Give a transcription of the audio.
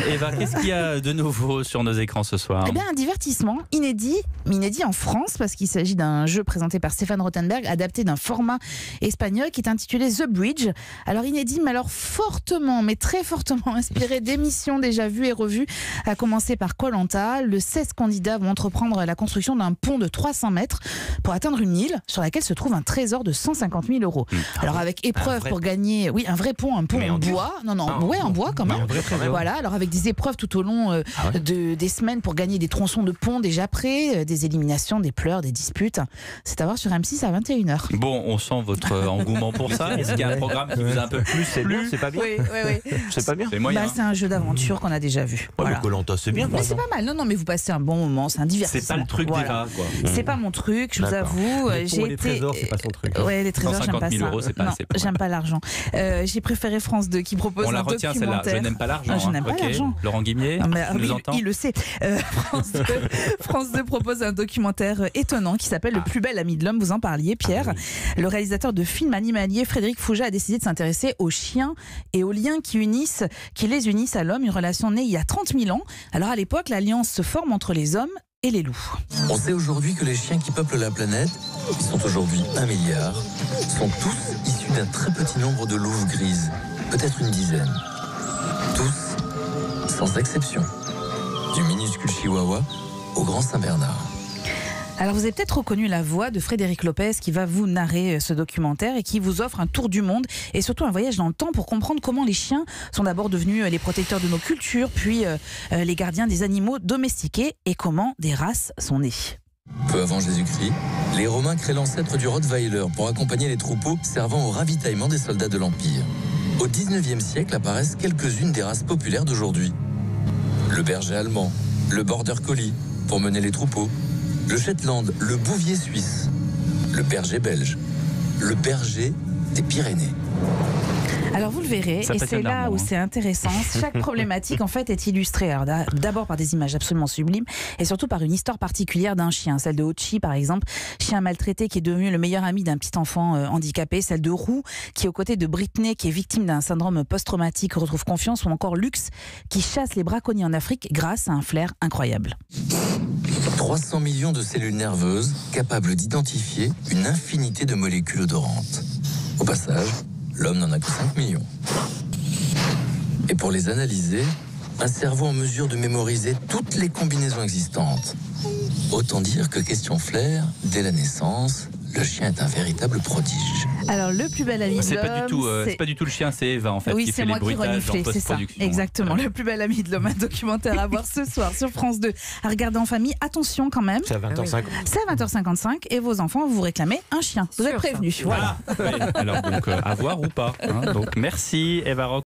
Eva, qu'est-ce qu'il y a de nouveau sur nos écrans ce soir? Eh bien, un divertissement inédit, mais inédit en France, parce qu'il s'agit d'un jeu présenté par Stéphane Rothenberg, adapté d'un format espagnol qui est intitulé The Bridge. Alors inédit, mais alors fortement, mais très fortement inspiré d'émissions déjà vues et revues, à commencer par Koh-Lanta. Le 16 candidats vont entreprendre la construction d'un pont de 300 mètres pour atteindre une île sur laquelle se trouve un trésor de 150 000 euros. Alors avec épreuve pour gagner, oui, un vrai pont, un pont en bois. Non, en bois quand même. Voilà, alors avec des épreuves tout au long des semaines pour gagner des tronçons de pont déjà prêts, des éliminations, des pleurs, des disputes. C'est à voir sur M6 à 21h. Bon, on sent votre engouement pour ça. Est-ce qu'il y a un programme qui vous a un peu plus plu? C'est pas bien. Oui. C'est pas bien. C'est moyen. C'est un jeu d'aventure qu'on a déjà vu. Ouais, mais Koh-Lanta, c'est bien. Mais c'est pas mal. Non, mais vous passez un bon moment. C'est un divertissement. C'est pas le truc d'Eva, quoi. C'est pas mon truc, je vous avoue. Les trésors, c'est pas son truc. Ouais, les trésors, j'aime pas 150 000 ça. euros, c'est pas Non, assez. j'aime pas l'argent. J'ai préféré France 2 qui propose On la un retient celle-là. documentaire. Je n'aime pas l'argent. Je n'aime pas l'argent. Laurent Guimier, nous entend. Il le sait. France 2 propose un documentaire étonnant qui s'appelle Le plus bel ami de l'homme. Vous en parliez, Pierre. Le réalisateur de films animaliers, Frédéric Fouget, a décidé de s'intéresser aux chiens et aux liens qui les unissent à l'homme. Une relation née il y a 30 000 ans. Alors à l'époque, l'alliance se forme entre les hommes et les loups. On sait aujourd'hui que les chiens qui peuplent la planète, qui sont aujourd'hui 1 milliard, sont tous issus d'un très petit nombre de louves grises, peut-être une dizaine. Tous, sans exception. Du minuscule chihuahua au grand Saint-Bernard. Alors vous avez peut-être reconnu la voix de Frédéric Lopez qui va vous narrer ce documentaire et qui vous offre un tour du monde et surtout un voyage dans le temps pour comprendre comment les chiens sont d'abord devenus les protecteurs de nos cultures, puis les gardiens des animaux domestiqués et comment des races sont nées. Peu avant Jésus-Christ, les Romains créent l'ancêtre du Rottweiler pour accompagner les troupeaux servant au ravitaillement des soldats de l'Empire. Au 19e siècle apparaissent quelques-unes des races populaires d'aujourd'hui. Le berger allemand, le border collie pour mener les troupeaux, le Shetland, le bouvier suisse, le berger belge, le berger des Pyrénées. Alors vous le verrez, et c'est là où c'est intéressant. Chaque problématique en fait est illustrée. Alors, d'abord par des images absolument sublimes et surtout par une histoire particulière d'un chien. Celle de Hochi par exemple, chien maltraité qui est devenu le meilleur ami d'un petit enfant handicapé. Celle de Roux qui est aux côtés de Britney qui est victime d'un syndrome post-traumatique, retrouve confiance. Ou encore Lux qui chasse les braconniers en Afrique grâce à un flair incroyable. 300 millions de cellules nerveuses capables d'identifier une infinité de molécules odorantes. Au passage, l'homme n'en a que 5 millions. Et pour les analyser, un cerveau en mesure de mémoriser toutes les combinaisons existantes. Autant dire que question flair, dès la naissance, le chien est un véritable prodige. Alors le plus bel ami de l'homme, c'est pas du tout le chien, c'est Eva en fait qui fait les bruitages en post-production. Exactement, le plus bel ami de l'homme, un documentaire à voir ce soir sur France 2. À regarder en famille, attention quand même. C'est à 20h50. C'est à 20h55 et vos enfants vous réclamez un chien. Vous êtes prévenus. Voilà. Alors donc à voir ou pas. Donc merci Eva Rock.